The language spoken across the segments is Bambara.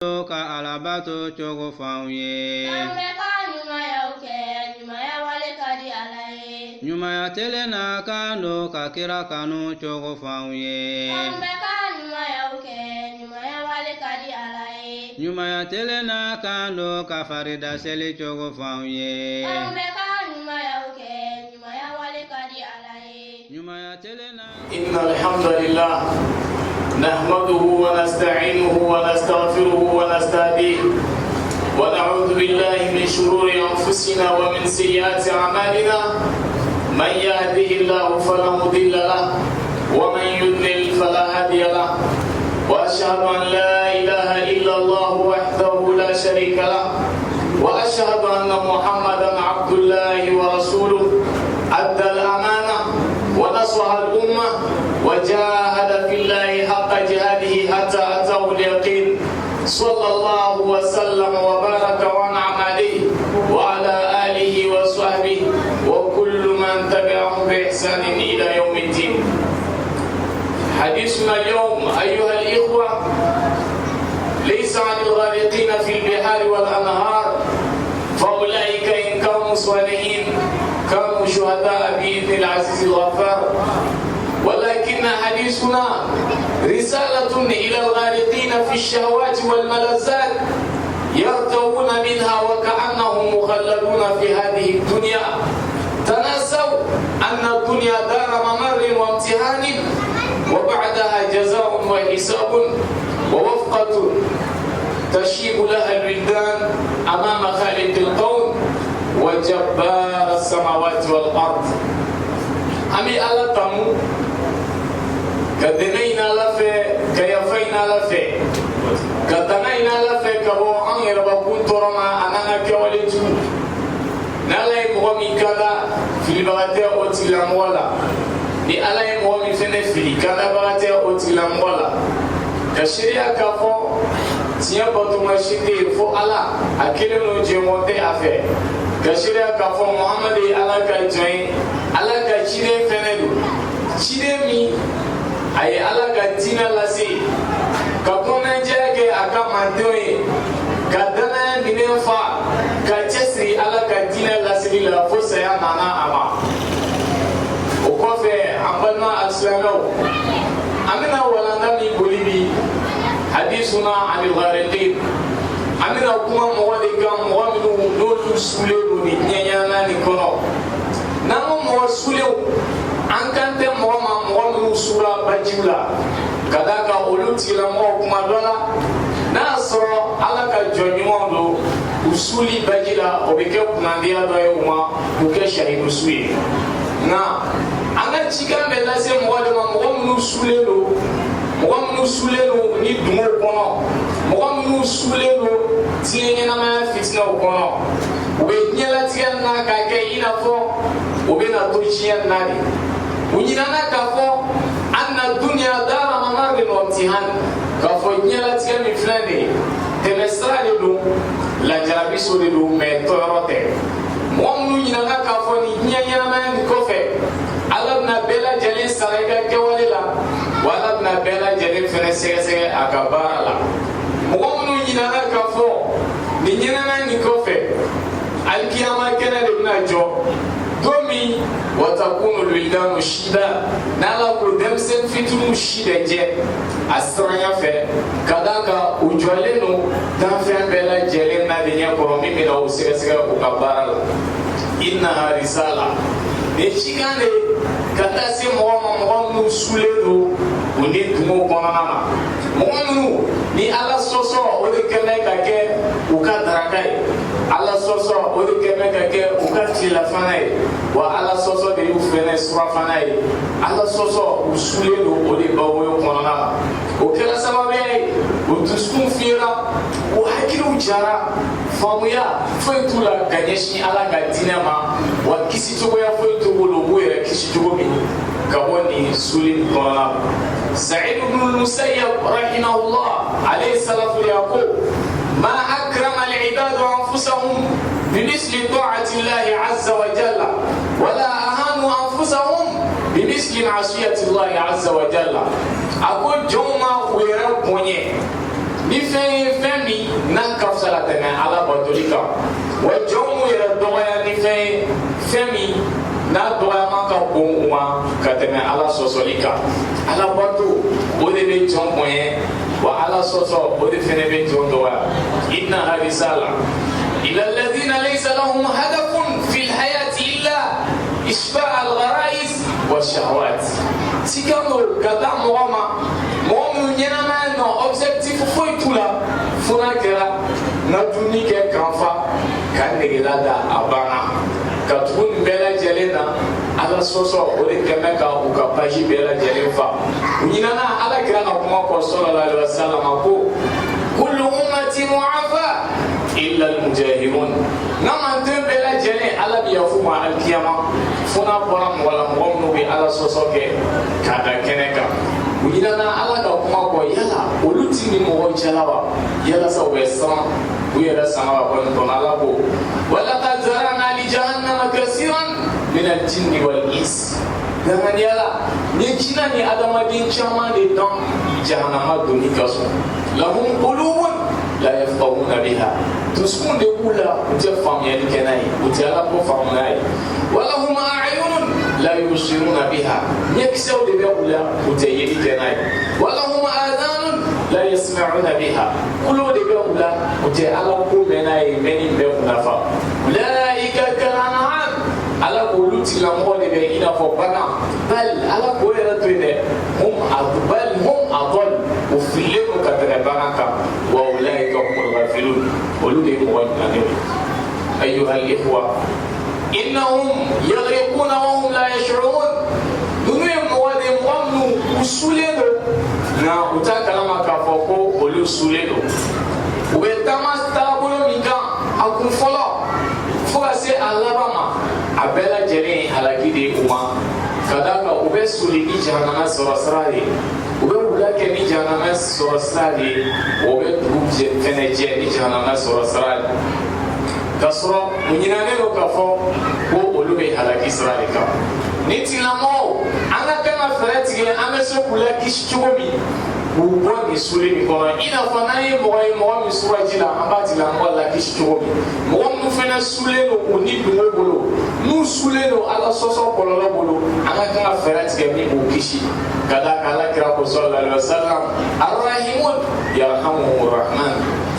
ka alabato chogo fauye nyuma ya tele na kando ka kira kanu chogo fauye nyuma ya tele na kando ka farida seli chogo fauye nyuma ya tele na innal hamdalillah نحمده ونستعينه ونستغفره ونستهديه ونعوذ بالله من شرور أنفسنا ومن سيئات أعمالنا من يهده الله فلا مضل له ومن يضلل فلا هادي له وأشهد أن لا إله إلا الله وحده لا شريك له وأشهد أن محمدا عبد الله ورسوله أدى الأمانة ونصح الأمة وجاهد في الله حق جهاده حتى أتاه اليقين صلى الله وسلم وبارك وأنعم عليه وعلى آله وصحبه وكل من تبعهم بإحسان إلى يوم الدين. حديثنا اليوم أيها الإخوة ليس عن الغارقين في البحار والأنهار، فأولئك إن كانوا صالحين كانوا شهداء بإذن العزيز الغفار، ولكن حديثنا رسالة إلى الغارقين في الشهوات والملذات يرتوون منها وكأنهم مخلدون في هذه الدنيا. تناسوا أن الدنيا دار ممر وامتحان وبعدها جزاء وحساب ووفقة تشيب لها الولدان أمام خالق الكون وجبار السماوات والأرض. أمي ألا تمو كدنينا لفه كيفينا لفه كدنينا لفه كبو أن يربكون ترما أننا كولتو نالاي مغمي كذا في البغتة أوتيلام ولا نالاي مغمي فنفلي كذا بغتة أوتيلام ولا كشريا كفو تيا بطو مشيتي فو ألا أكيد نوجيمونتي أفه كشريا كفو محمد ألا كجوين ألا كشريا فندو شريا مي aye ala ka dina lase ka kɔnɛ jɛgɛ a ka mandenw ye ka danaya minɛ fa ka cɛsiri ala ka dina laseli la fo saya nana a ma. O kɔfɛ an balima alisilamɛw an bɛna walanda min boli bi hadisuna anil ghariqin, an bɛna kuma mɔgɔ de kan mɔgɔ minnu n'olu sulen don ni ɲɛɲana nin kɔnɔ. N'an ko mɔgɔ sulenw an kan tɛ mɔgɔ ma mɔgɔ minnu sura bajiw la ka d'a kan olu tigilamɔgɔw kuma dɔ la n'a y'a sɔrɔ ala ka jɔnɲumanw don u suli baji la o bɛ kɛ kunnadiya dɔ ye u ma k'u kɛ sahidu su ye. nka an ka cikan bɛ lase mɔgɔ de ma mɔgɔ minnu sulen don ni dungow kɔnɔ, mɔgɔ minnu sulen don diɲɛ ɲɛnamaya fitinaw kɔnɔ. u bɛ diɲɛlatigɛ na k'a kɛ i n'a fɔ u bɛna to diɲɛ na de. u ɲinana k'a fɔ anna dunya dara mamarin wa imtihan, k'a fɔ diɲɛlatigɛ min filɛ nin ye tɛmɛsira de don, lajarabiso de don, mais tɔɔrɔ tɛ. mɔgɔ minnu ɲinana k'a fɔ nin diɲɛ ɲɛnamaya nin kɔfɛ ala bɛna bɛɛ lajɛlen sara i ka kɛwale la wa ala bɛna bɛɛ lajɛlen fɛnɛ sɛgɛsɛgɛ a ka baara la. mɔgɔ minnu ɲinana k'a fɔ nin ɲɛnamaya nin kɔfɛ alikiyama kɛnɛ de bɛna jɔ don min watakunu lwildanu shida, n'ala ko denmisɛnnin fitininw si de jɛ a siranya fɛ ka d'a kan u jɔlen don danfɛn bɛɛ lajɛlen na de ɲɛkɔrɔ min bɛna u sɛgɛsɛgɛ u ka baara la. innaha risala, nin cikan de ka taa se mɔgɔ ma mɔgɔ minnu sulen don u ni dungow kɔnɔna na, mɔgɔ minnu ni ala sɔsɔ o de kɛmɛ ka kɛ u ka daraka ye, ala sɔsɔ o de kɛmɛ ka kɛ u ka tilelafana ye, wa ala sɔsɔ de y'u fɛnɛ surafana ye, ala sɔsɔ u sulen don o de bawoyo kɔnɔna na. o kɛra sababuya ye u dusukun fiyera, u hakiliw jara, faamuya foyi t'u la ka ɲɛsin ala ka diinɛ ma, wa kisi cogoya foyi t'u bolo u b'u yɛrɛ kisi cogo min ka bɔ nin suli nin kɔnɔna na. Sa'id ibn al-Musayyab rahimahullah alayhi salatu yaqul ma akrama al-ibadu anfusahum bimisli ta'ati Allah azza wa jalla wa la ahanu anfusahum bimisli ma'siyati Allah azza wa jalla. Ako jɔnw ma u yɛrɛ bonya ni fɛn min n'an ka fisa ka tɛmɛ ala batoli kan wa jɔn mun yɛrɛ dɔgɔya ni fɛn min n'a dɔgɔyama ka bon u ma ka tɛmɛ ala sɔsɔli kan ala bato o de bɛ jɔn bonya wa ala sɔsɔ o de fɛnɛ bɛ jɔn dɔgɔya inna harisala ila alladhina laysa lahum hadafun fil hayati illa ishba' al-gharais wa shahawat sikano kata mɔgɔ ma mɔgɔ minnu ɲɛnamaya nɔ objectif foyi t'u la fo n'a kɛra na dumuni kɛ kanfa ka negela da a banna ka tugu nin bɛɛ lajɛlen na ala sɔsɔ o de kɛmɛ ka u ka page bɛɛ lajɛlen fa u ɲinana ala kira ka kuma kɔ sallallahu alaihi wasallam ko kullu ummati mu'afa illa al-mujahirun n'a man den bɛɛ lajɛlen ala bɛ yafu ma alikiyama fo n'a bɔra mɔgɔ la mɔgɔ minnu bɛ ala sɔsɔ kɛ k'a da kɛnɛ kan u ɲinana ala ka kuma kɔ yala olu ti ni mɔgɔ cɛla wa yalasa u bɛ siran u yɛrɛ sanga wa kɔni kɔnɔ ala ko walaqad zara'na li jahannama kasiran min al-jinni wal-ins danganiya la ni jinɛ ni adamaden caman de dan jahannama donni ka sɔn lahum qulubun la yafqahuna biha dusukun de b'u la u tɛ faamuyali kɛ n'a ye u tɛ ala ko faamu n'a ye walahum a'yunun la yubsiruna biha ɲɛkisɛw de bɛ u la u tɛ yeli kɛ n'a ye walahum adanun la yasma'una biha kulo de bɛ u la u tɛ ala ko mɛn n'a ye mɛnni bɛ u nafa ulaika kal-an'am ala k'olu tigilamɔgɔ de bɛ i n'a fɔ bagan bal ala k'o yɛrɛ to yen dɛ bal hum adall o fililen don ka tɛmɛ bagan kan wa ulaika humul ghafilun olu de ye mɔgɔ ɲumanenw ye ayyuha al-ikhwa innahum yaghriquna wa hum la yash'urun ninnu ye mɔgɔ de ye mɔgɔ minnu u sulen don nka u t'a kalama k'a fɔ ko olu sulen don u bɛ taama taabolo min kan a kun fɔlɔ fo ka se a laban ma a bɛɛ lajɛlen ye halaki de ye u ma ka d'a kan u bɛ soli ni jahanama sɔrɔ sira de ye u bɛ wula kɛ ni jahanama sɔrɔ sira de ye o bɛ dugu fɛnɛ jɛ ni jahanama sɔrɔ sira de ka sɔrɔ u ɲinɛnen don k'a fɔ ko olu bɛ halaki sira de kan ni tigilamɔgɔw an ka kan ka fɛɛrɛ tigɛ an bɛ se k'u lakisi cogo min k'u bɔ nin suli nin kɔnɔ i n'a fɔ n'an ye mɔgɔ ye mɔgɔ min sura ji la an b'a tigilamɔgɔ lakisi cogo min mɔgɔ minnu fɛnɛ sulen don u ni dungo bolo n'u sulen don ala sɔsɔ kɔlɔlɔ bolo an ka kan ka fɛɛrɛ tigɛ min b'u kisi ka d'a kan ala kira ko sallallahu alaihi wasallam arrahimun yarhamuhumur rahman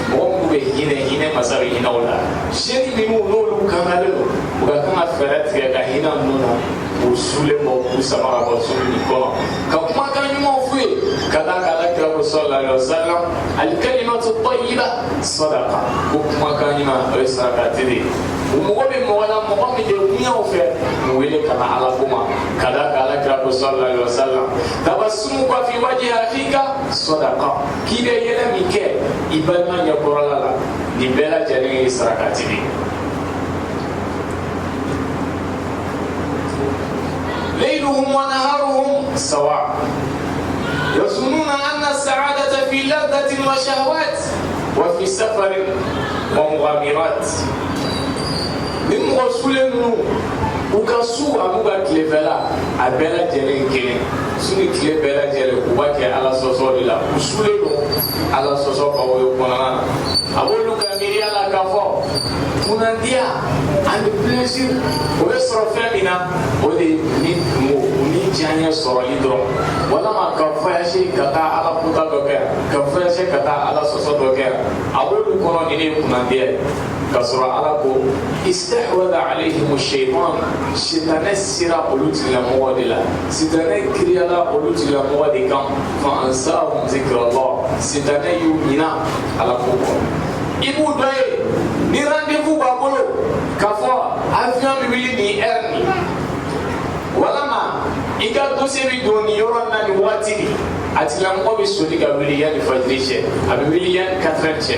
mɔgɔ minnu bɛ hinɛ masa bɛ hinɛ o la seeni minnu n'olu kankalen don u ka kan ka fɛɛrɛ tigɛ ka hinɛ ninnu na k'u sulen bɔ k'u sama ka bɔ sulu nin kɔnɔ ka kumakan ɲumanw f'u ye ka d'a kan ala kira ko sallallahu alaihi wasallam al-kalimatu tayyiba sadaqa ko kumakan ɲuman o ye sarakati de ye u mɔgɔ bɛ mɔgɔ la mɔgɔ min ye kunyaw fɛ u wele ka na ala ko ma ka d'a kan ala kira ko sallallahu alaihi wasallam tabassumuka fi wajhi akhika sadaqa k'i bɛ yɛlɛ min kɛ i balima ɲɛkɔrɔla la nin bɛɛ lajɛlen ye sarakati de ye ليلهم ونهارهم سواء يظنون أن السعادة في لذة وشهوات وفي سفر ومغامرات من رسولنا وكسو أبوك كليفلا أبلا جلين كلين سوني كليفلا جلين وباكي على سوسو للا وسولنا على سوسو كويوكونا أقولك أميري على كفو munandiya ani plaisir o bɛ sɔrɔ fɛn min na o de ni dungo o ni diyaɲɛ sɔrɔli dɔrɔn walama ka voyage ka taa ala kuta dɔ kɛ ka voyage ka taa ala sɔsɔ dɔ kɛ a b'olu kɔnɔ ni ne ye kunandiya ye ka sɔrɔ ala ko istahwada alayhim shaytan sitanɛ sera olu tigilamɔgɔ de la sitanɛ kiriyala olu tigilamɔgɔ de kan fa ansahum zikrallah sitanɛ y'u ɲina ala ko kɔ i b'u dɔ ye ni rendez-vous b'a bolo k'a fɔ avion bɛ wuli nin heure nin walama i ka dossier bɛ don nin yɔrɔ na nin waati nin a tigilamɔgɔ bɛ soli ka wuli yanni fajiri cɛ a bɛ wuli yanni 4 heures cɛ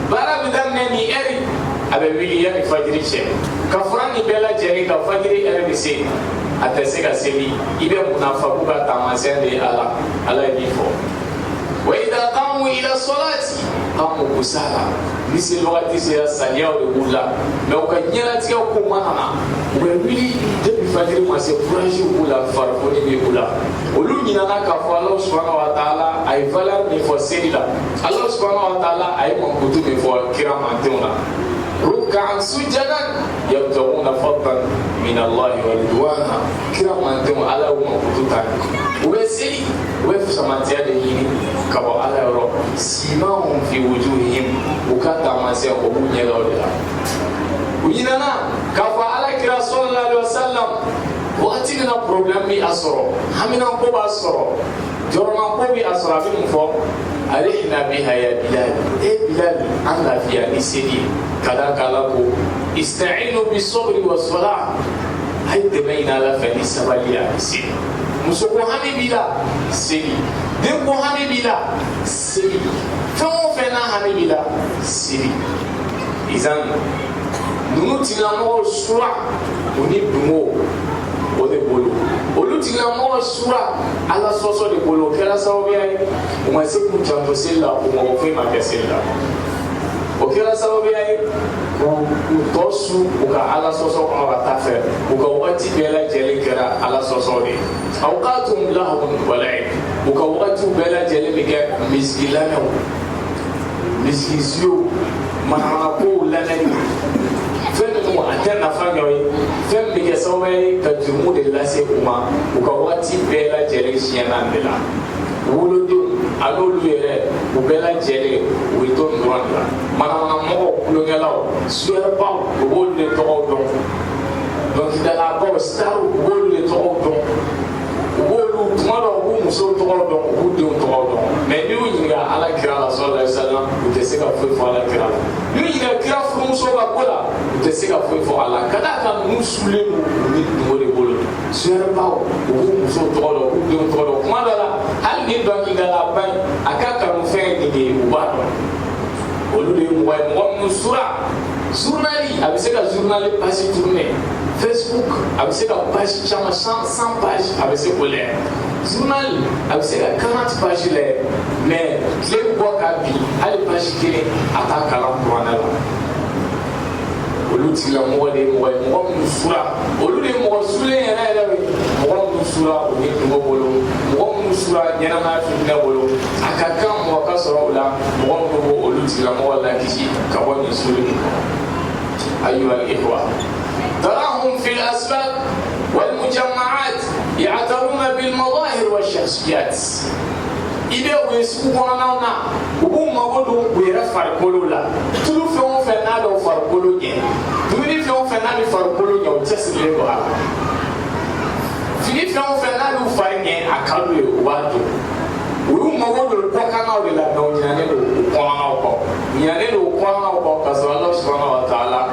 baara bɛ daminɛ nin heure a bɛ wuli yanni fajiri cɛ ka fɔra nin bɛɛ lajɛlen ka fajiri heure bɛ se a tɛ se ka seli i bɛ mun na fa k'u ka taamasiyɛn de ye ala ye min fɔ. وإذا قاموا إلى الصلاة قاموا كسالى مثل الوقت سيسانيا ولا mais o kanyala tia ko mana we really depuis fajiri ma se courage wala farfoni be wala olu nyina na ka fa Allah subhanahu wa ta'ala ay valeur ni fo selila Allah subhanahu wa ta'ala ay mo kutu be fo kiramantuna ruk'an sujadan yabtaguna fadlan min Allah wa ridwana kiramantuna ala mo kutu ta we seli we fsamantia de yini ka ba ala ro simahum fi wujuhihim ukata ma se ko bunyela wala uyinana kafa ala kira sallallahu alaihi wasallam wati na problem bi asoro hamina ko ba asoro jorma ko bi asoro bi mfo alihna biha ya bilal bilal alla fiya isidi kada kala ko ista'inu bis sabri was salah hayde baina la fa isabaliya isidi musoko hanibila sidi den ko hanibila sidi famo fena hanibila sidi izan nous tirons sura on est dumo on est bolo on tirons sura à la source de bolo que la sauvé on va se coucher dans celle-là on va faire ma celle-là ok la sauvé on tosu on a la source on va ta faire on va wati bela jeli kera à la source de awqatum lahum wala'ib on va wati bela jeli bika miskilana miskizio mahana ko lanani fɛn a tɛ nafa ɲɔ ye fɛn bɛ kɛ sababu ye ka jurumu de lase u ma u ka waati bɛɛ lajɛlen siɲɛna de la wolodenw a n'olu yɛrɛ u bɛɛ lajɛlen u bɛ to nin dɔrɔn de la manamanaamɔgɔw kulonkɛlaw suyɛrɛbaw u b'olu de tɔgɔw dɔn dɔnkilidalabaw sitariw u b'olu de tɔgɔw dɔn u b'olu tuma dɔw u b'u musow tɔgɔw dɔn u b'u denw tɔgɔw dɔn mɛ n'i y'u ɲininka ala kira la sallallahu alaihi wasallam u tɛ se ka foyi fɔ ala kira la n'i y'u ɲininka kira furumuso ka ko la u tɛ se ka foyi fɔ ala ka d'a kan ninnu sulen don u ni dungo de bolo suyɛrɛbaw u b'u musow tɔgɔ dɔn u b'u denw tɔgɔ dɔn kuma dɔ la hali ni dɔnkilidala ba in a ka kanufɛn nin de ye u b'a dɔn olu de ye mɔgɔ ye mɔgɔ minnu sura journali a bɛ se ka journali page tourner Facebook a bɛ se ka page caman 100 page a bɛ se k'o lajɛ journal a bɛ se ka 40 page lajɛ mais tile bɔ ka bin hali page kelen a t'a kalan kuranɛ la olu tigilamɔgɔ de ye mɔgɔ ye mɔgɔ minnu sura olu de ye mɔgɔ sulen yɛrɛ yɛrɛ ye mɔgɔ minnu sura o ni dungo bolo mɔgɔ minnu sura ɲɛnamaya fitinɛ bolo a ka kan mɔgɔ ka sɔrɔ o la mɔgɔ minnu b'o olu tigilamɔgɔ lakisi ka bɔ nin suli ninnu ayiwa ihwa تراهم في الأسواق والمجمعات يعترون بالمظاهر والشخصيات إذا ويسكونا نونا وهم مقولون ويرفع كلولا تلو فيهم فنادو فرقولوني تلو فيهم فنادو فرقولوني وتسلي بها فيهم فنادو فرقولوني أكلوا وادو وهم مقولون كوكانا ولا نونيانه كوكانا وكو نيانه كوكانا وكو كسر الله سبحانه وتعالى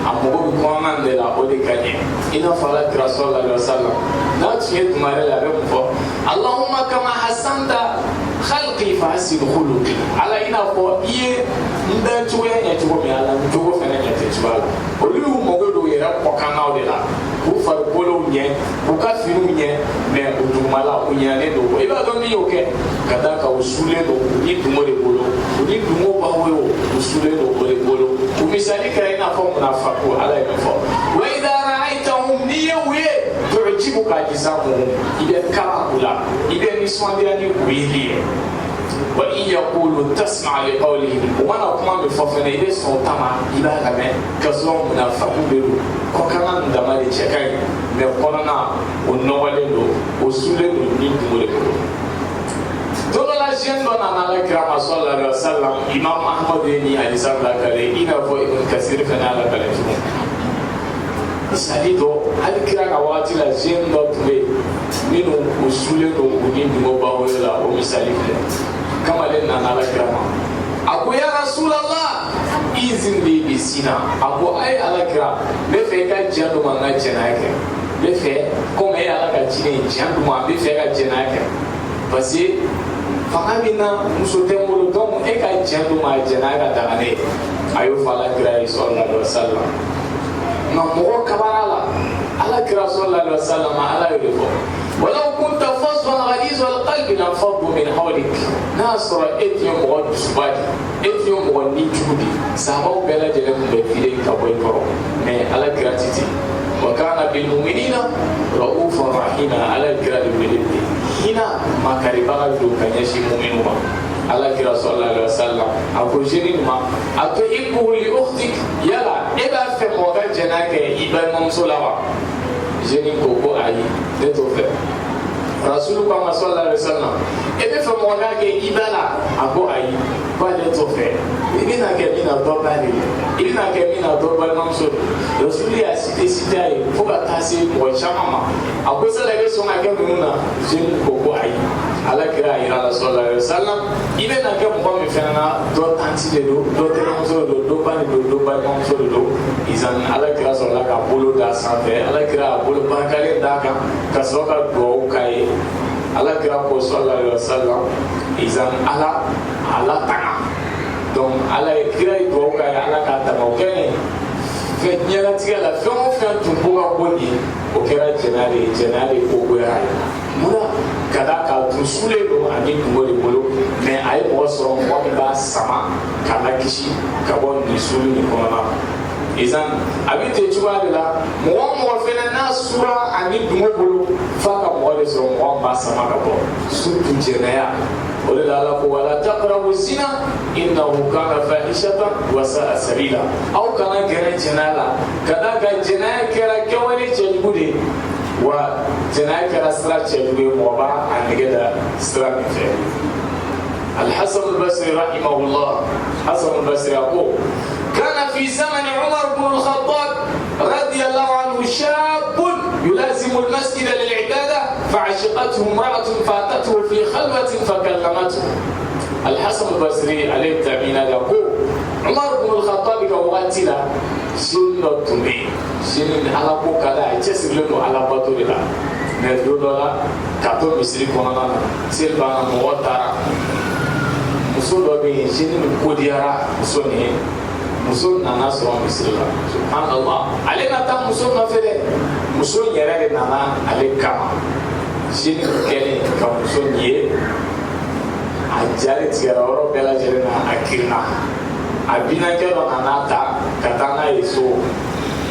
amogo bi kɔnɔna de la o de ka ɲɛ i n'a fɔ ala kira sallallahu alaihi wasallam n'a tun ye tuma yɛrɛ la a bɛ mun fɔ allahumma kama hasanta khalqi fa hasin khuluqi ala i n'a fɔ i ye n da cogoya ɲɛ cogo min ala n cogo fɛnɛ ɲɛ tɛ cogoya la olu y'u mago don u yɛrɛ kɔkannaw de la k'u farikolow ɲɛ k'u ka finiw ɲɛ mais o dugumala o ɲɛnen don i b'a dɔn min y'o kɛ ka da kan o sulen don u ni dungo de bolo u ni dungo bawo ye o u sulen don o de bolo u misali kɛra i n'a fɔ munafako ala ye min fɔ wa idha ra'aytahum ni ye u ye tu'jibuka ajsamuhum i bɛ kalan u la i bɛ nisɔndiya ni u ye wa in yaqulu tasma' li qawlihim u mana kuma min fɔ fɛnɛ i bɛ sɔn o ta ma i b'a lamɛn ka sɔrɔ munafako de don kɔkanna nin dama de cɛ ka ɲi mais kɔnɔna o nɔgɔlen don o sulen don ni dungo de bolo don dɔ la jeune dɔ nana ala kira ma sallallahu alaihi wasallam imam ahmad ye ni hadisa bila kale i n'a fɔ ibn kasir fɛnɛ ala kale cogo misali dɔ hali kira ka wagati la jeune dɔ tun bɛ yen minnu o sulen don u ni dungo bawo la o misali filɛ kamalen nana ala kira ma a ko ya rasulallah izin de bɛ sina a ko a ye ala kira n bɛ fɛ i ka diɲɛ dɔ ma n ka jɛnɛya kɛ n bɛ fɛ komi e ye ala ka diinɛ ye diɲɛ dɔ ma n bɛ fɛ ka jɛnɛya kɛ parce que fanga min na muso tɛ n bolo donc e ka diɲɛ dɔ ma jɛnɛya ka daga ne a y'o fɔ ala kira ye sallallahu alaihi wasallam nka mɔgɔ kabara la ala kira sallallahu alaihi wasallam ala y'o de fɔ ولو كنت فظا غليظ القلب لانفضوا من حولك ناصر اتيوم غد سبادي اتيوم غني جودي سامو بلا جلم بفيدي كابوي برو مي على جراتيتي وكان بالمؤمنين رؤوفا رحيما على جراتيتي هنا ما كريبا دو كنيشي مؤمنوما على كرا صلى الله عليه وسلم أقول جرين ما أتحبه لأختك يلا إذا في موضع جناك إبن ممسولا جرين كوكو أي دتوفى رسول الله صلى الله عليه وسلم إذا في موضع إبلا أكو أي بعد دتوفى إذا كمينا دوبالي إذا كمينا دوبال ممسول رسول الله سيدي فوق تاسي وشامما أقول سلامة سونا كمينا جرين كوكو أي على كرا إلى رسول الله وسلم إذا نكمل قوم فينا دو تانسي دو تنامسو دو بان دو بان مامسو دو إذا على كرا صلى الله كابولو دا سانفه على كرا بولو بانكالي دا كسوكا دو كاي على كرا صلى الله وسلم إذا على تنا donc على كرا دو كاي على كاتا موكني فنيرا تيلا فين تبوغا بوني وكرا جنالي كوكويا muna kada ka tusule do ani dumoli bolo mais ay mo so mo ba sama kala kishi ka bon ni sulu ni kona izan abite chuba de la mo fena na sura ani dumo bolo fa ka mo de so mo ba sama ka bo sutu jenaya wala la ko wala taqrabu zina innahu kana fahishatan wa sa'a sabila aw kana gere jenala kada ga jenaya kera kewale jenbude وجناك الأسرار تجوي موضع عن كده سراب فيه. الحسن البصري رحمه الله حسن البصري يقول كان في زمن عمر بن الخطاب رضي الله عنه شاب يلازم المسجد للعبادة فعشقته امرأة فاتته في خلوة فكلمته. الحسن البصري عليه التأمين يقول عمر بن الخطاب كواتلا سنة تمي سنة على بوكالا يتسلم على بطولها ندولا كاتو مسري كونانا سيلبانا موتارا مسولو بي سنة كوديارا مسوني مسون نانا سوا مسرلا سبحان الله علينا تام مسون نفره مسون يرى نانا عليك كما سنة كني كمسون يه أجاري تيارو بلا جرنا أكيرنا abina kero nanata katana yeso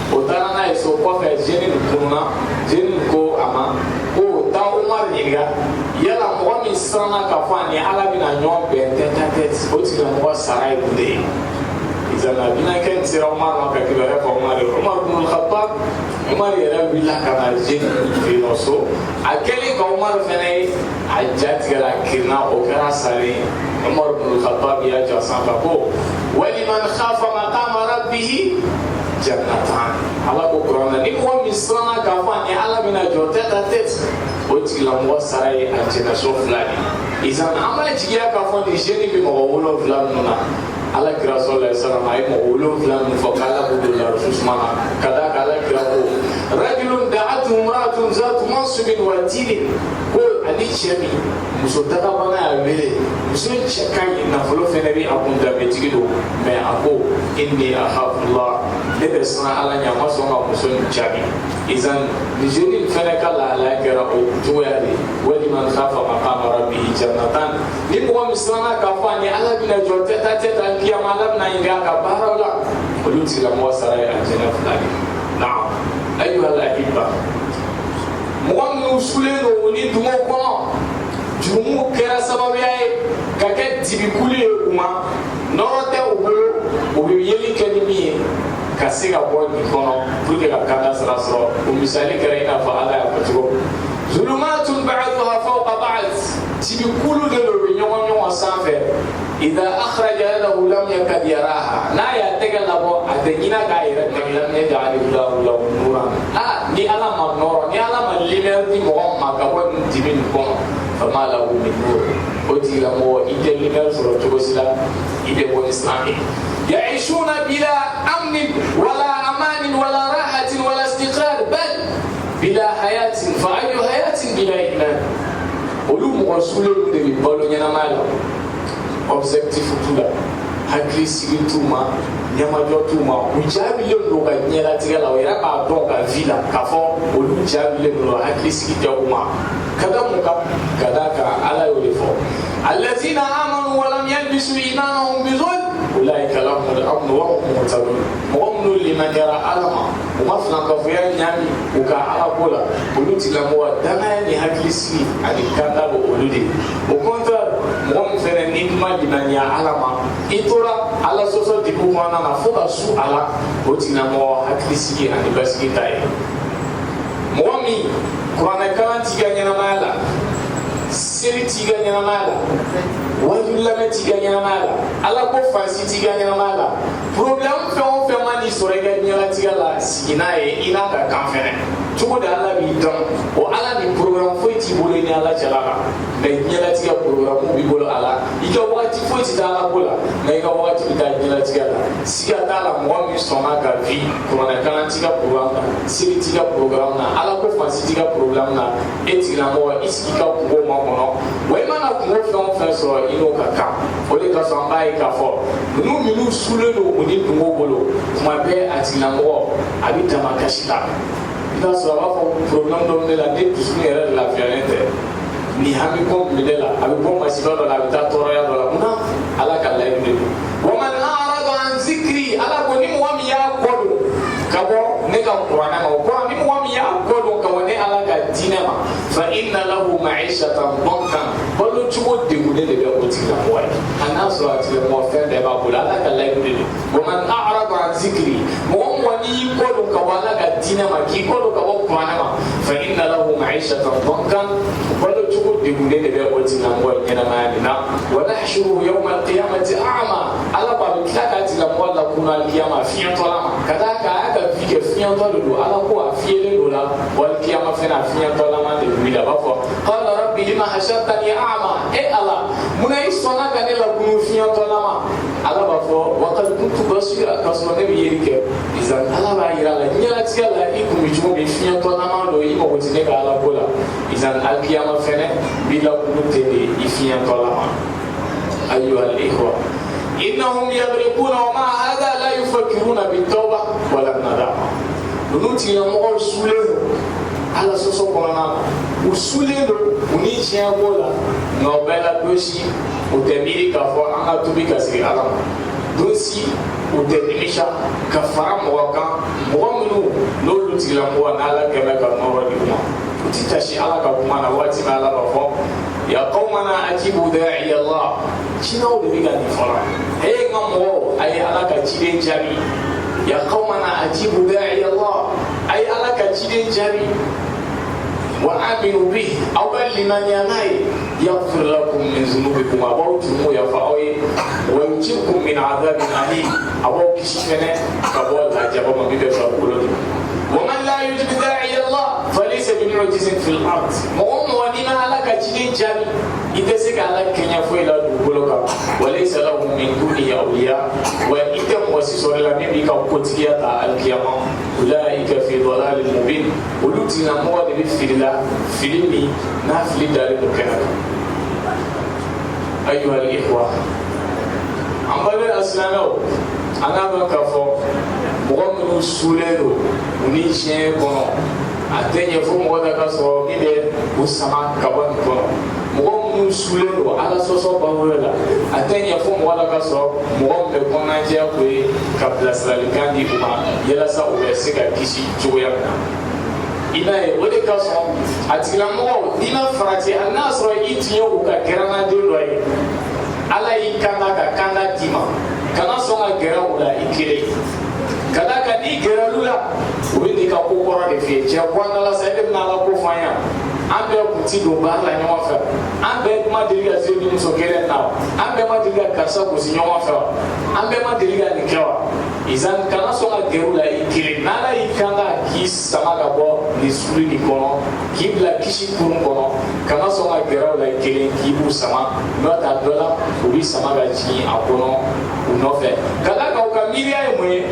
otana yeso ko fe jeni kununa jeni ko ama o ta umar niga yala mo mi sana ka fani ala bina nyon be tete o ti la mo sarai bude izana bina ken sira umar ka kibara ko umar ibn al-khattab umar yara billah kana jeni fi noso akeli ko umar fene ajat gara kirna o kara sare umar ibn al-khattab ya jasan ko ولمن خاف مقام ربه جنتان على بكرنا نبغى مصرنا كفاني على من جوتة تت وتكلم وسراي أنتنا شوفلاني إذا عمل تجيا كفاني جني بمغولو فلاننا على كراسول الله سلام عليه مغولو فلان فقال بدل رسوسمنا كذا كذا كراسو رجل دعته امرأة ذات منصب وتيل قل أني شمي مسوتها بنا أبلي مسوي شكاي نفلو في نبي أكون دابتيكو ما أقول إني أخاف الله لبسنا على نعمة مسوي شامي إذا نجري فنك الله لا كرا توالي ولمن خاف مقام ربه جنتان نبغى مسلنا كفاني على بنا جوتة تتا كيا مالنا إنجا كبارولا قلت لهم وسراي أنجنا فلاني نعم أيها الأحبة مؤمن سلين وني دمو كنا jumu kera sababu yae kake tibikuli uma norote ubi yeli kanimi kasika bodi kono puke kakanda sarasro umisali kera ina fa ala ya patugo zulumatun ba'daha fawqa ba'd tibikulu de lo nyonyo sanfe idha akhraja yadahu lam yakad yaraha na ya tegal labo adengina gaira lam yaj'al lahu nuran ni ala magnoro ni ala malimer di mo makabon tibin kono فما له من نور أتي لمو إذا لمن سورة وسلا إذا والإسلام يعيشون بلا أمن ولا أمان ولا راحة ولا استقرار بل بلا حياة فأي حياة بلا إيمان علوم رسول الله بيقولوا ينامالا objectif tout là hakili sigi t'u ma ɲɛmajɔ t'u ma u jaabilen don ka ɲɛlatigɛ la o yɛrɛ b'a dɔn ka vi la k'a fɔ olu jaabilen don hakili sigi tɛ u ma ka da mun kan ka da kan ala y'o de fɔ allazina amanu wa lam yalbisu imanahum bizulm ulaika lahumul amnu wa hum muhtadun mɔgɔ minnu limaniyara ala ma u ma filankafoya ɲaami u ka ala ko la olu tigilamɔgɔ danaya ni hakili sigi ani kanda bɛ olu de au contraire mɔgɔ min fɛnɛ n'i ma limaniya ala ma i tora ala sɔsɔ dibu kɔnɔna na fo ka su a la o tigilamɔgɔ hakili sigi ani basigi ta ye mɔgɔ min kuranɛ kalan t'i ka ɲɛnamaya la seli t'i ka ɲɛnamaya la wajulu lamɛn t'i ka ɲɛnamaya la ala ko fansi t'i ka ɲɛnamaya la problème fɛn o fɛn ma n'i sɔrɔ i ka ɲɛnatigɛ la sigi n'a ye i n'a ka kan fɛnɛ cogo di ala b'i dɔn o ala ni programme foyi t'i bolo i ni ala cɛla la mais ɲɛnatigɛ programme b'i bolo a la i ka wagati foyi tɛ taa ala ko la mais i ka wagati bɛ taa ɲɛnatigɛ la siga t'a la mɔgɔ min sɔnna ka vi kuranɛ kalan t'i ka programme na seli t'i ka programme na ala ko fansi t'i ka programme na e tigilamɔgɔ i sigi ka kungo makɔnɔ wa i mana kungo fɛn o fɛn sɔrɔ i n'o ka kan o de kasɔn an b'a ye k'a fɔ ninnu minnu sulen don u ni kungo bolo kuma bɛɛ a tigilamɔgɔ a bɛ dama kasi la i b'a sɔrɔ a b'a fɔ problème dɔ bɛ ne la ne dusukun yɛrɛ lafiyalen tɛ ni hami ko min bɛ ne la a bɛ bɔ masiba dɔ la a bɛ taa tɔɔrɔya dɔ la munna ala ka layidu de don wa man a'rada an zikri ala ko ni mɔgɔ min y'a kɔ don ka bɔ ne ka kuranɛ ma o kɔrɔ ni mɔgɔ min y'a kɔ don ka bɔ ne ala ka diinɛ ma fa inna lahu ma'ishatan dankan balo cogo degunnen de bɛ o tigilamɔgɔ ye a n'a sɔrɔ a tigilamɔgɔ fɛn bɛɛ b'a bolo ala ka layidu de don wa man a'rada an zikri mɔgɔ mɔgɔ n'i y'i kɔ don ka bɔ ala ka diinɛ ma k'i kɔ don ka bɔ kuranɛ ma fa inna lahu ma'ishatan dankan balo cogo degunnen de bɛ o tigilamɔgɔ ye ɲɛnamaya nin na wa nahshuruhu yawma al-qiyamati a'ma ala b'a bɛ tila k'a tigilamɔgɔ lakunu al-qiyama fiɲɛtɔla ma ka d'a kan a y'a ka vi kɛ fiɲɛtɔ de don ala ko a fiyɛlen don la wa al-qiyama fɛnɛ a fiɲɛtɔlama de wuli a b'a fɔ qala rabbi lima hashartani a'ma e ala munna i sɔnna ka ne lakunu fiɲɛtɔlama ala b'a fɔ wa qad kuntu basira k'a sɔrɔ ne bɛ yeli kɛ izan ala b'a yira a la ɲɛnatigɛ la i kun bɛ cogo min fiɲɛtɔlama don i mago tɛ ne ka ala ko la izan al-qiyama fɛnɛ b'i lakunu ten de i fiɲɛtɔlama ayyuha al-ikhwa innahum yadrikuna wa ma'a hadha la yufakkiruna bit-tawba wala nadama ninnu tigilamɔgɔw sulen don ala sɔsɔ kɔnɔna na u sulen don u ni tiɲɛ ko la nka u bɛɛ la don si u tɛ miiri k'a fɔ an ka tubi ka sigi ala ma don si u tɛ nimisa ka fara mɔgɔ kan mɔgɔ minnu n'olu tigilamɔgɔ n'ala kɛmɛ ka nɔrɔ di u ma u ti tasi ala ka kuma na waati min ala b'a fɔ ya qawmana ajibu da'i Allah cinaw de bɛ ka nin fɔla he n ka mɔgɔw a ye ala ka ciden jaabi ya qawmana ajibu da'i Allah a ye ala ka ciden jaabi wa aminu bihi aw ka limaniya n'a ye yaghfir lakum min zunubikum a b'aw jurumu yafa aw ye wa yujirkum min adhabin alim a b'aw kisi fɛnɛ ka bɔ lajaba ma min bɛ farikolo de ومن لا يجب داعي الله فليس بمعجز في الارض مغم ونما على كجين جامي اذا سك على كنيا فويلا دوغلوكا وليس له من دونه اولياء واذا وسيسور لا ميبي كوتيا تا القيامه اولئك في ضلال مبين ولوتنا مود بفيلا فيلمي نافلي دار مكانك ايها الاخوه امبل الاسلام انا بكفو mɔgɔ minnu sulen don u ni tiɲɛ kɔnɔ a tɛ ɲɛ fo mɔgɔ da ka sɔrɔ min bɛ u sama ka bɔ nin kɔnɔ mɔgɔ minnu sulen don ala sɔsɔ bawolo la a tɛ ɲɛ fo mɔgɔ da ka sɔrɔ mɔgɔ min bɛ kɔnɔnajɛya ko ye ka bilasiralikan di u ma yalasa u bɛ se ka kisi cogoya min na i b'a ye o de ka sɔn a tigilamɔgɔ n'i ma farati hali n'a sɔrɔ i tun ye u ka gɛrɛnaden dɔ ye ala y'i kanda ka kanda d'i ma kana sɔn ka gɛrɛ u la i kelen kada ka ni gɛrɛlu la u bɛ n'i ka ko kɔrɔ de f'i ye cɛ bɔ an dala sa e de bɛna ala ko fɔ an ye an bɛɛ kun ti don baara la ɲɔgɔn fɛ an bɛɛ ma deli ka se ni muso kelen na wa an bɛɛ ma deli ka karisa gosi ɲɔgɔn fɛ wa an bɛɛ ma deli ka nin kɛ wa izan kana sɔn ka gɛrɛ u la i kelen n'ala y'i kan ka k'i sama ka bɔ nin suli nin kɔnɔ k'i bila kisi kurun kɔnɔ kana sɔn ka gɛrɛ u la i kelen k'i b'u sama n'o t'a dɔ la u b'i sama ka jigin a kɔnɔ u nɔfɛ ka d'a kan u ka miiriya ye mun ye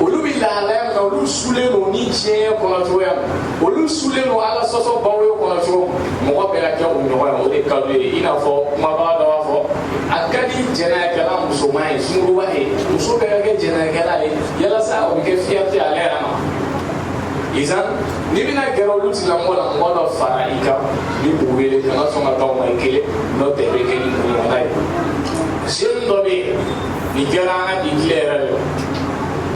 olu bɛ lahalaya min na olu sulen don ni tiɲɛ kɔnɔ cogoya min olu sulen don ala sɔsɔ bawo ye kɔnɔ cogo min mɔgɔ bɛɛ ka kɛ o ɲɔgɔn ye o de ka d'u ye i n'a fɔ kumabaga dɔ b'a fɔ a ka di jɛnɛyakɛla musoman ye sunkuruba ye muso bɛɛ ka kɛ jɛnɛyakɛla ye yalasa o bɛ kɛ fierté ale yɛrɛ ma izan n'i bɛna gɛrɛ olu tigilamɔgɔ la mɔgɔ dɔ fara i kan ni b'u wele kana sɔn ka taa o ma i kelen n'o tɛ i bɛ kɛ ni ɲɔgɔnna ye jeune dɔ bɛ yen nin kɛra an ka église yɛrɛ de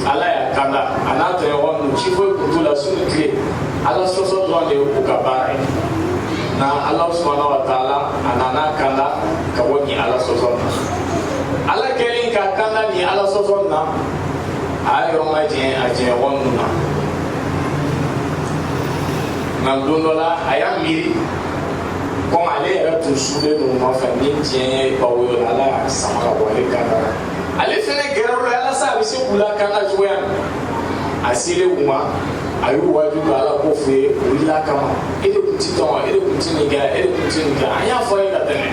ala y'a kanda a n'a tɔɲɔgɔn ninnu ci foyi kun t'u la su ni tile ala sɔsɔ dɔrɔn de ye u ka baara ye na ala subahana wa taala a nana kanda ka bɔ nin ala sɔsɔ na ala kɛlen ka kanda nin ala sɔsɔ na a y'a yɔrɔ ma jɛn a jɛɲɔgɔn ninnu na nka don dɔ la a y'a miiri komi ale yɛrɛ tun sulen don nɔfɛ ni diɲɛ ye baw ye o la ala y'a sama ka bɔ ale kanda la ale fɛnɛ gɛrɛ o la yalasa a bɛ se k'u lakanda cogoya min a selen u ma a y'u waju ka ala ko f'u ye o wulila kama e de kun ti dɔn wa e de kun ti nin kɛ e de kun ti nin kɛ an y'a fɔ a ye ka tɛmɛ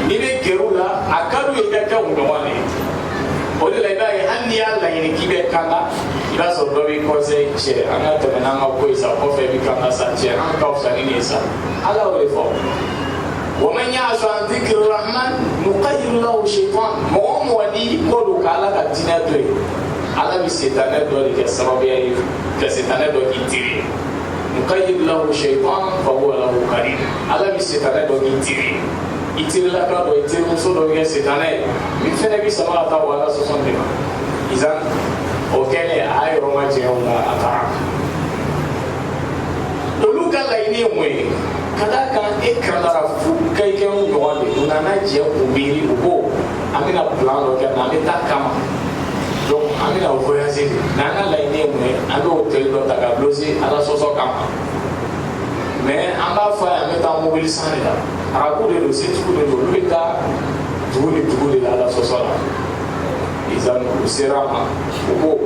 n'i bɛ gɛrɛ u la a ka d'u ye i ka kɛ u ɲɔgɔn de ye o de la i b'a ye hali n'i y'a laɲini k'i bɛ kanda i b'a sɔrɔ dɔ b'i conseil cɛ an ka tɛmɛ n'an ka ko ye sa kɔfɛ i bɛ kanda sa cɛ an ka fisa ni nin ye sa ala y'o de fɔ ومن يعش عن ذكر الرحمن نقيض له شيطان مو ودي كودو كالا كاتينا دوي على بيستانه دو دي كسببيا كسيتانه دو كيتيري نقيض له شيطان فهو له قرين على بيستانه دو كيتيري يتيري لا كادو يتيري مسو دو كسيتانه من فنه بي سما تا ولا سوسون دي اذا اوكي اي روما جيونا اتارا دولو كلا يني موي kada kan e kandara fu kai kɛ un ɲɔgɔn de o nana jɛ k'u miiri u ko an bɛna plan dɔ kɛ an bɛ taa kama donc an bɛna voyager de n'an ka laɲini ye mun ye an bɛ hôtel dɔ ta ka loger ala sɔsɔ kama mais an b'a fɔ a ye an bɛ taa mobili san de la arabu de don setigiw de don olu bɛ taa dugu ni dugu de la ala sɔsɔ la izan u sera a ma u ko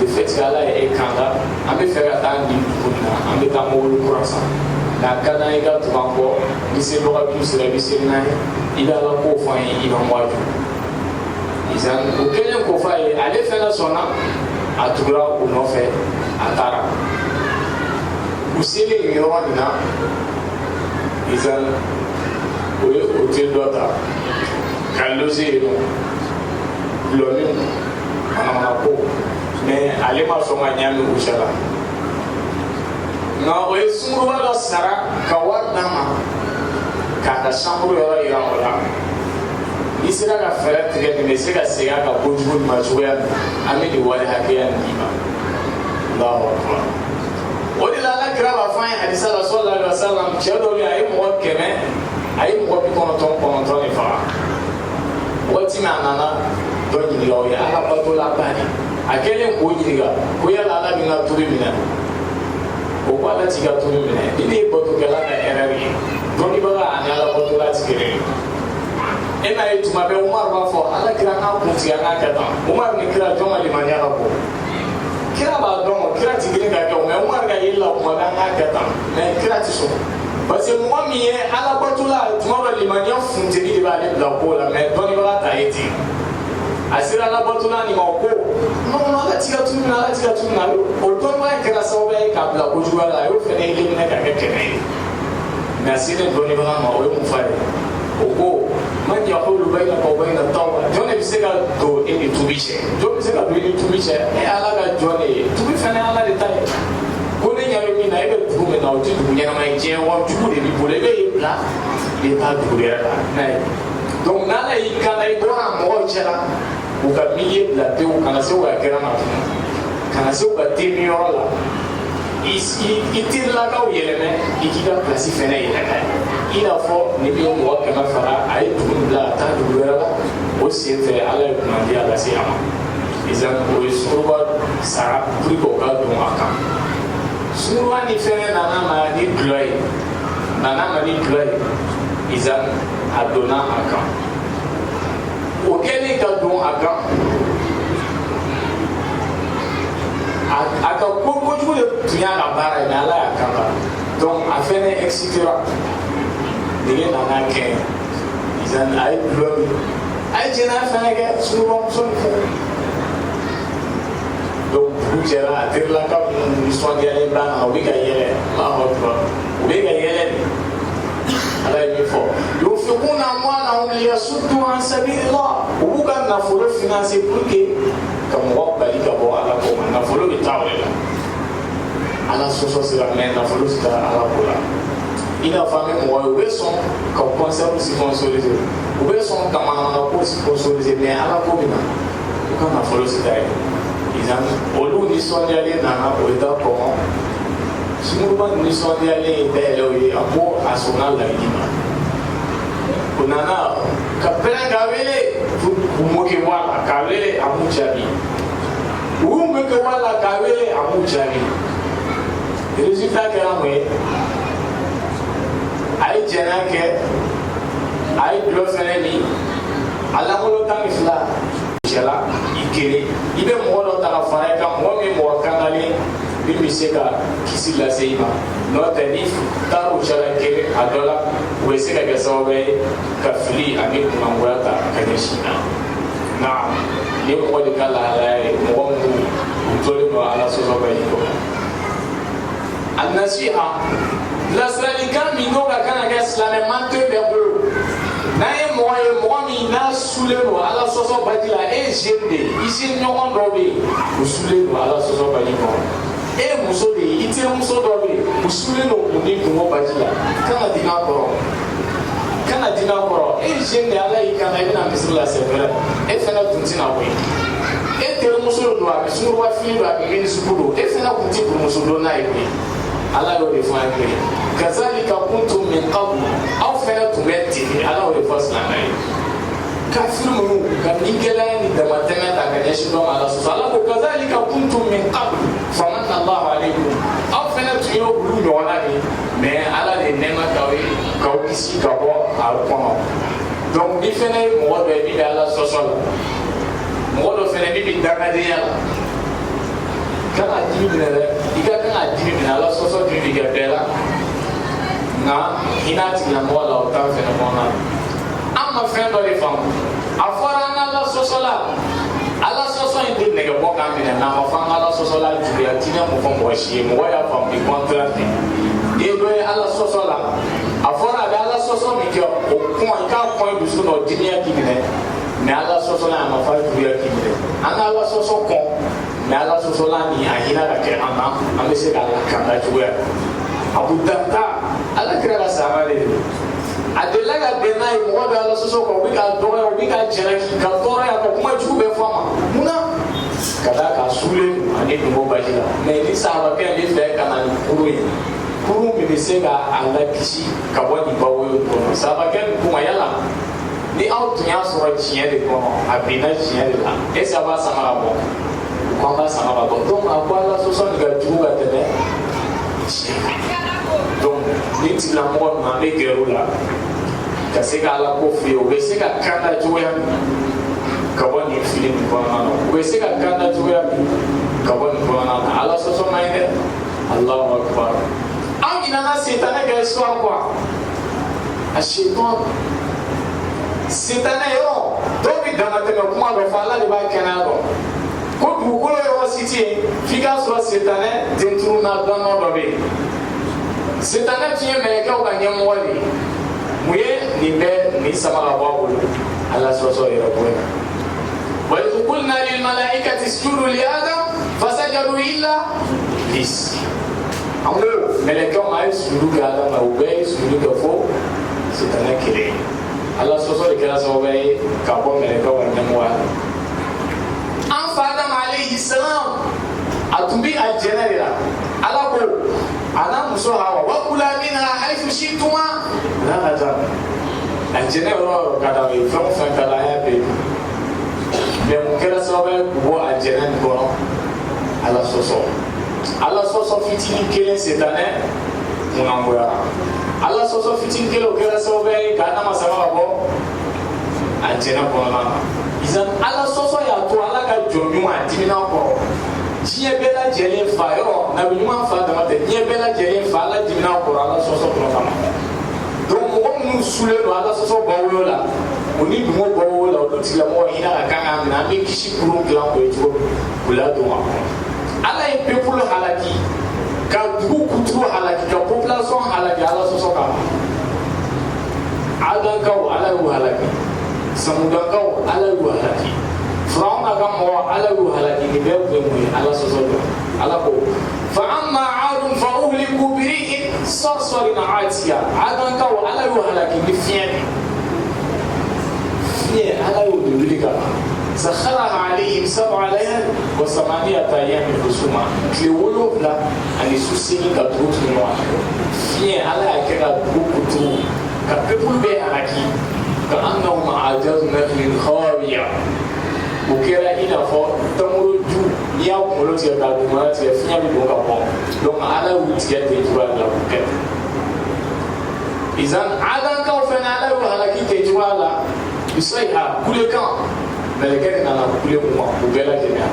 de fait que ala ye e kanda an bɛ fɛ ka taa nin dugu in na an bɛ taa mobili kura san n'a ka d'an ye ka tugu an kɔ ni sebagatiw sera i bɛ seli n'a ye i bɛ ala k'o fɔ an ye i b'an waju izan o kɛlen k'o fɔ a ye ale fɛnɛ sɔnna a tugura u nɔfɛ a taara u selen nin yɔrɔ nin na izan o ye hôtel dɔ ta ka loger yen nɔ gulɔmin manamana ko mais ale ma sɔn ka ɲaami u cɛ la nka o ye sunkuruba dɔ sara ka wari d'a ma k'a ka chambre yɔrɔ yira o la n'i sera ka fɛɛrɛ tigɛ nin bɛ se ka segin a ka kojugu nin ma cogoya min an bɛ nin wari hakɛya nin d'i ma Allahu akbar o de la ala kira b'a fɔ an ye hadisa la sallallahu alaihi wa sallam cɛ dɔ bɛ yen a ye mɔgɔ 100 a ye mɔgɔ 99 de faga waati min a nana dɔ ɲininka o ye ala batola ba de a kɛlen k'o ɲininka ko yala ala bɛ n ka turu minɛ o ko ala t'i ka turu minɛ ni ne ye batokɛla ka erreur ye dɔnnibaga ani ala batola ti kelen ye e m'a ye tuma bɛɛ Umaru b'a fɔ ala kira an k'a kuntigi an k'a kɛ tan Umaru ni kira jɔn ka limaniya ka bon kira b'a dɔn kira ti girin ka kɛ o mais Umaru ka yeli la tuma bɛɛ an k'a kɛ tan mais kira ti sɔn parce que mɔgɔ min ye ala batola tuma bɛɛ limaniya funteni de b'ale bila ko la mais dɔnnibaga ta ye ten a sera ala batola nin ma o ko non ala ti ka turu minɛ ala ti ka turu minɛ o dɔnnibaga kɛra sababu ye k'a bila kojuguya la a y'o fɛnɛ éliminer ka kɛ 100 ye mais a selen dɔnnibaga ma o ye mun fɔ a ye o ko man yahulu bainaka wa baina tawba jɔn de bɛ se ka don e ni tubi cɛ jɔn bɛ se ka don e ni tubi cɛ e ala ka jɔn de ye tubi fɛnɛ ala de ta ye ko ne ɲɛ bɛ min na e bɛ dugu min na o tɛ dugu ɲɛnama ye diɲɛ wa jugu de b'i bolo e bɛ y'i bila i bɛ taa dugu yɛrɛ la n'a ye donc n'ala y'i kanda i bɔra mɔgɔw cɛ la u ka milieu bila pewu kana se u ka gɛrɛ ma tuguni kana se u ka temi yɔrɔ la i terilakaw yɛlɛmɛ i k'i ka pilasi fɛnɛ yɛlɛmɛ i n'a fɔ ni bɛ mɔgɔ 100 fara a ye dugu bila ka taa dugu wɛrɛ la o sen fɛ ala ye kunnadiya lase a ma exemple o ye sunkuruba sara pour que o ka don a kan sunkuruba ni fɛnɛ nana ma ni dulɔ ye exemple a donna a kan o kɛlen ka don a kan a ka ko kojugu de tun y'a ka baara ye mais ala y'a kan kan donc a fɛnɛ excitera nege nana kɛ izan a ye dulɔ min a ye jɛnɛya fɛnɛ kɛ sunkurubamuso nin fɛ donc dugu jɛra a terilakaw ninnu nisɔndiyalen b'a na u bɛ ka yɛlɛ Allahu akbar u bɛ ka yɛlɛ de ala ye min fɔ وينفقون أموالهم ليصدوا عن سبيل الله وبوكا نفولو فينانسي بوركي كمو بالي كبو على كوما نفولو بتاولي على سوسو سيرامين نفولو ستا على كولا إذا فامي مو ويسون كونسيرو سي كونسوليزي ويسون كمان كو سي كونسوليزي مي على كوبينا وكا نفولو ستا إذا أولو نيسونيالي نانا ويدا كوما Sumuruma nisɔndiyalen dayɛlɛ o ye a ko a sɔnna laɲini ma o nana ka pɛrɛn k'a wele k'u mɔkɛ bɔ a la k'a wele a m'u jaabi u y'u mɔkɛ bɔ a la k'a wele a m'u jaabi résultat kɛra mun ye a ye jɛnɛya kɛ a ye dulɔ fɛnɛ ni a lankolon 12 cɛla i kelen i bɛ mɔgɔ dɔ ta ka fara i kan mɔgɔ min mɔgɔ kangalen min bɛ se ka kisi lase i ma n'o tɛ ni taara o cɛla kelen a dɔ la u bɛ se ka kɛ sababu ye ka fili ani kunkangoya ta ka ɲɛsin na nka ni mɔgɔ de ka lahalaya ye mɔgɔ minnu u tolen don ala sɔsɔ ka yi kɔnɔ a nasiha bilasiralikan min n'o ka kan ka kɛ silamɛman tɛ bɛɛ bolo n'a ye mɔgɔ ye mɔgɔ min n'a sulen don ala sɔsɔ baji la e ye jeune de ye i siɲɔgɔn dɔ bɛ yen o sulen don ala sɔsɔ baji kɔnɔ e ye muso de ye i terimuso dɔ bɛ yen o sulen don kun ni kungo baji la kana dingɛ a kɔrɔ kana dingɛ a kɔrɔ e ye jeune de ye ala y'i kan na i bɛna misiri la c'est vrai e fana tun tɛna bɔ yen e terimuso don a bɛ sunkuruba fini don a bɛ minisuku don e fana tun tɛ burumuso don n'a ye koyi ala y'o de fɔ an ye kazalika kuntum min qabl aw fana tun bɛ ten ala y'o de fɔ silamɛ ye kafiri minnu ka ni gɛlɛya ni damatɛmɛ ta ka ɲɛsin dɔ ma ala sɔsɔ ala ko kazalika kuntum min qabl famanna allahu alaykum aw fana tun ye olu ɲɔgɔnna de mais ala de nɛɛma k'aw ye k'aw kisi ka bɔ a kɔnɔ donc ni fana ye mɔgɔ dɔ ye min bɛ ala sɔsɔ la mɔgɔ dɔ fana min bɛ dangadenya la kan ka dimi minɛ dɛ i ka kan ka dimi minɛ ala sɔsɔ dimi bɛ kɛ bɛɛ la nka hinɛ tigilamɔgɔ la o t'an fɛnɛ kɔnɔna na an ma fɛn dɔ de faamu a fɔra an ala sɔsɔ la ala sɔsɔ in tɛ nɛgɛ bɔ k'an minɛ n'a ma fɔ an ala sɔsɔ la juguya tinɛ mun fɔ mɔgɔ si ye mɔgɔ y'a faamu ni contraire de e dɔ ye ala sɔsɔ la a fɔra a bɛ ala sɔsɔ min kɛ o kɔn i k'a kɔn i dusu la o dimiya k'i minɛ mais ala sɔsɔ la a ma fɔ a juguya k'i minɛ an ka ala sɔsɔ kɔn mais ala sɔsɔ la ni a hinɛ ka kɛ an na an bɛ se k'a lakanda cogoya abu darda ala kira ka sahaba de don a delila ka bɛn n'a ye mɔgɔ bɛ ala sɔsɔ kan u bɛ k'a dɔgɔya u bɛ k'a jalaki ka tɔɔrɔya ka kuma jugu bɛɛ fɔ a ma munna ka d'a kan sulen ani dungo baji la mais ni sahabakɛ bɛ fɛ ka na ni kurun ye kurun min bɛ se ka a lakisi ka bɔ nin bawoyo kɔnɔ sahabakɛ nin kuma yala ni aw tun y'a sɔrɔ tiɲɛ de kɔnɔ a binna tiɲɛ de la est-ce que a b'a sama ka bɔ ko an b'a sama ka bɔ donc a ko ala sɔsɔ nin ka jugu ka tɛmɛ tiɲɛ kan donc ni tigilamɔgɔ ninnu an bɛ gɛrɛ u la ka se ka ala ko f'i ye u bɛ se ka kanda cogoya min ka bɔ nin fili nin kɔnɔna na u bɛ se ka kanda cogoya min ka bɔ nin kɔnɔna na ala sɔsɔ man ɲi dɛ alahu akubar an ɲinana sitanɛ kɛ histoire quoi a setan sitanɛ yɔrɔ dɔw bɛ damatɛmɛ kuma dɔ fɔ ala de b'a kɛnɛya dɔn ko dugukolo yɔrɔ si tɛ yen f'i k'a sɔrɔ sitanɛ denturuna dɔnɔ dɔ bɛ yen sitanɛ tun ye mɛlɛkɛw ka ɲɛmɔgɔ de ye mun ye nin bɛ nin sama ka bɔ a bolo ala sɔsɔ yɛrɛ ko in wa idh qulna lil malaikati isjudu li adam fasajadu illa iblis an ko mɛlɛkɛw ma a ye sujudu kɛ adam na u bɛɛ ye sujudu kɛ fo sitanɛ kelen ala sɔsɔ de kɛra sababu ye ka bɔ mɛlɛkɛw ka ɲɛmɔgɔya la an fa adam alayhi salam a tun bɛ a jɛnɛ de la ala ko ana muso hawa wa kula minha haythu shi'tuma ragadan aljana yɔrɔ ka da ye fɛn o fɛn ka da a y'a bɛɛ dun mais mun kɛra sababu ye k'u bɔ aljana nin kɔnɔ ala sɔsɔ fitinin kelen sitanɛ kunangoyara ala sɔsɔ fitinin kelen o kɛra sababu ye k'a nama sama ka bɔ aljana kɔnɔna na izan ala sɔsɔ y'a to ala ka jɔn ɲuman a dimina kɔrɔ diɲɛ bɛɛ lajɛlen fa yɔrɔ nabi ɲuman fa dama tɛ diɲɛ bɛɛ lajɛlen fa ala dimina kɔrɔ ala sɔsɔ kɔnɔ kama donc mɔgɔ minnu sulen don ala sɔsɔ bawoyo la o ni dungo bawoyo la olu tigilamɔgɔ hinɛ ka kan k'a minɛ an bɛ kisi kurun dilan k'o ye cogo min k'u ladon a kɔnɔ ala ye peuple halaki ka dugu kuturu halaki ka population halaki ala sɔsɔ kama a adan kaw ala halaki samudan kaw ala halaki فرعون قام على وهلك بيوم على صوصه على قو فأما عاد فأهلكوا بريح صرصر عاتية عاد كو على وهلك بفين على وهلك سخرها عليهم 7 ليال و8 أيام حسوما كيولو لا أن يسوسني كتروت نوع فين على كذا بوكتو كبيبول بيهاكي كأنهم أعجاز نخل خاوية ukera ina fo tamuru ju ya ko ti ka du ma ti fi nya bi ka bo donc ala wuti ya te tuwa la buket izan adan ka fa na ala wa halaki te tuwa la isaiha kule kan meleke na na kule mo ko bela jena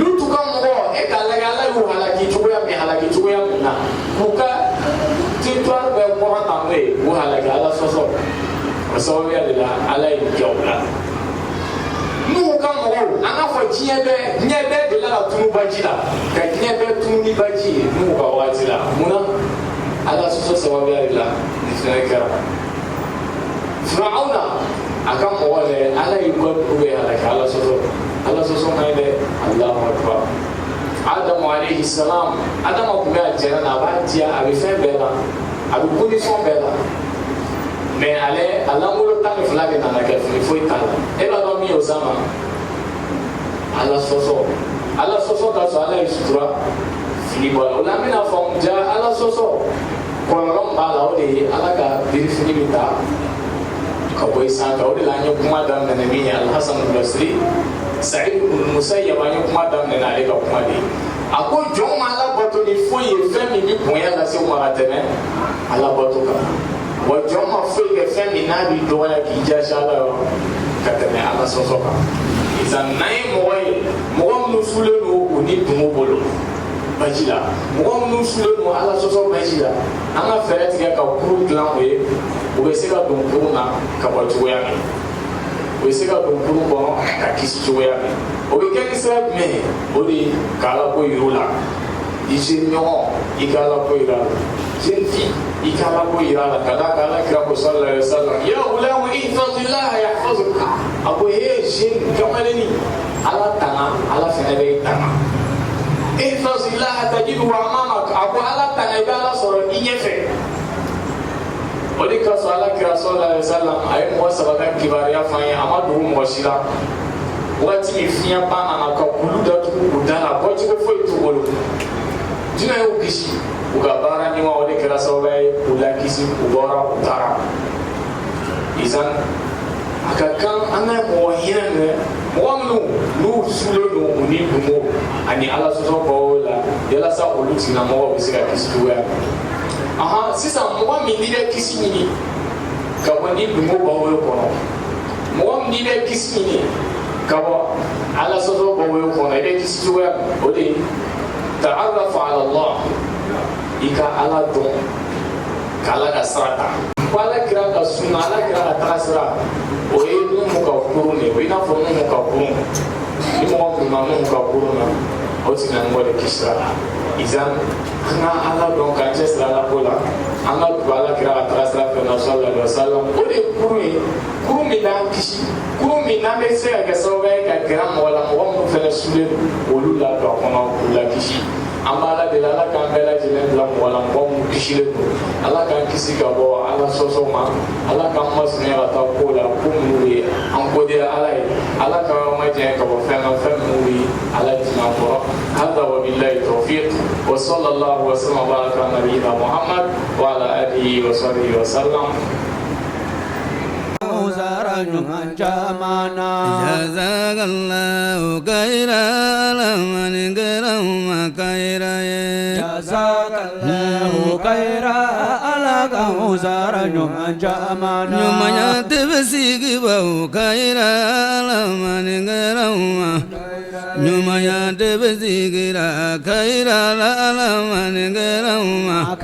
lutu kan mo e ka la ala wa halaki tuwa mi halaki tuwa na buka ti tuwa be mo ta me wa halaki ala soso so ya la ala yi jawla nous quand on a fait niébé de la tunu bajila ka niébé tunu baji nous ka wati la muna ala soso sababu ya la ni fenekara Firauna akam wale ala yuko ube ala soso maile Allahu akbar Adam alayhi salam Adam akuba jana na batia avec fin bela avec condition bela mais allez alamulo tan flague na la kef foi kala e ba do mi osama ala soso da so ala isura fini bola la mina fam ja ala soso ko rom ba la o de ala ka bir fini bita ko boy sa ka o de la nyo kuma dam na mi al hasan al basri sa'id ibn musayyab anyo kuma dam na ale ka kuma de ako jom ala boto ni foi e femi bi poya la se o maratene ala boto ka wajoma fege femi nabi doya ki jashala katane ala sosoka izan nay mo nusule no oni dumo bolo bajila mo nusule no ala soso bajila anga fereti ga ka kuru plan we o be se ka dum kuru na ka batu ya mi o be se ka dum kuru bo ka kisi ya mi o be ken se me o di kala ko yula isinyo ikala ko yula جنتي يكلا كويرا كذا كذا كرا صلى الله عليه وسلم يا غلام احفظ الله يحفظك ابو هي جن كمالني على تنا على فنبي تنا احفظ الله تجده امامك ابو على تنا يبقى صور ينفع ولك صلى الله عليه وسلم اي مو سبب كبار يا فاي امدو موشيلا واتي فيا بانا كبلو دتو ودانا بوتي فوي تو بولو dina yo kisi ukabara ni wa ole kera sawaye ula kisi ubora utara izan akakan ana mo yene mo nu sulo no uni dumo ani ala soso bola yala sa oluti na mo bisika kisi tuwa aha sisa mo mi dire kisi ni ka wani dumo bawo ko no mo mi dire kisi ni ka wa ala soso bawo ko no ide kisi tuwa ode تعرف على الله إذا على دون كلا كسرتا ولا كلا كسونا ولا كلا كتاسرا ويدو مكافورني وينا فمو مكافورن يمو مكافورنا أوتينا نقول كسرا إذا أنا على دون كانجسرا لا بولا أنا ولا كلا كتاسرا في نص الله عليه وسلم ولي كرومي نام كشي كرومي نام يسير كسوبي كجرام ولا مهم فلسفي ولولا كأكونا ولا كشي amala de la kambela jelen la wala bom kishile ala kan kisi ka bo ala soso ma ala kan masne la ta ko la kumuri an ko de ala ka ma je ka bo fa muri ala tina ko hada wa billahi tawfiq wa sallallahu wa sallam baraka nabiyina muhammad wa ala alihi wa sahbihi wa sallam جزاك الله خيرا لمن كرم خيرا جزاك الله خيرا على كوزار جمانا نمايا تبسيك بو خيرا لمن كرم نمايا تبسيك خيرا لمن كرم